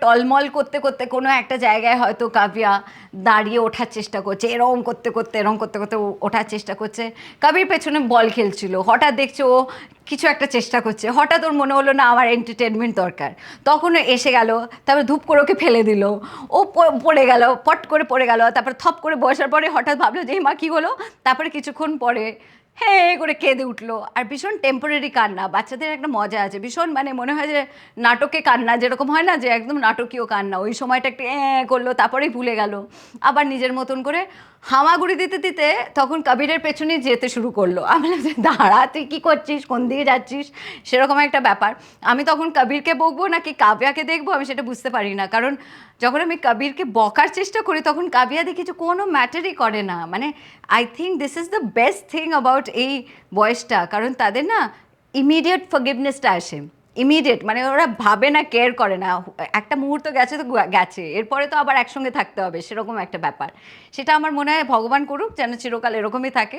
টলমল করতে করতে কোনো একটা জায়গায় হয়তো কাব্যা দাঁড়িয়ে ওঠার চেষ্টা করছে, এরম করতে করতে এরম করতে করতে ওঠার চেষ্টা করছে। কাবির পেছনে বল খেলছিল, হঠাৎ দেখছে ও কিছু একটা চেষ্টা করছে, হঠাৎ ওর মনে হলো না আমার এন্টারটেনমেন্ট দরকার, তখন ও এসে গেল, তারপর ধূপ করে ওকে ফেলে দিল, ও পড়ে গেল, পট করে পড়ে গেল, তারপর থপ করে বসার পরে হঠাৎ ভাবলো যে মা কী হলো, তারপরে কিছুক্ষণ পরে হ্যাঁ করে কেঁদে উঠলো। আর ভীষণ টেম্পোরারি কান্না, বাচ্চাদের একটা মজা আছে ভীষণ, মানে মনে হয় যে নাটকে কান্না যেরকম হয় না, যে একদম নাটকীয় কান্না, ওই সময়টা একটু করলো, তারপরেই ভুলে গেল, আবার নিজের মতন করে হামাগুড়ি দিতে দিতে তখন কবিরের পেছনে যেতে শুরু করলো। আমি বললাম, দাঁড়া তুই কী করছিস, কোন দিকে যাচ্ছিস, সেরকম একটা ব্যাপার। আমি তখন কবিরকে বকবো নাকি কাব্যাকে দেখবো আমি সেটা বুঝতে পারি না, কারণ যখন আমি কবিরকে বকার চেষ্টা করি তখন কাব্যা দেখি যে কোনো ম্যাটারই করে না। মানে I think this is the best thing about এই বয়সটা, কারণ তাদের না ইমিডিয়েট ফরগিভনেসটা আসে, ইমিডিয়েট, মানে ওরা ভাবে না, কেয়ার করে না, একটা মুহূর্ত গেছে তো গেছে, এরপরে তো আবার একসঙ্গে থাকতে হবে, সেরকম একটা ব্যাপার। সেটা আমার মনে হয় ভগবান করুক যেন চিরকাল এরকমই থাকে।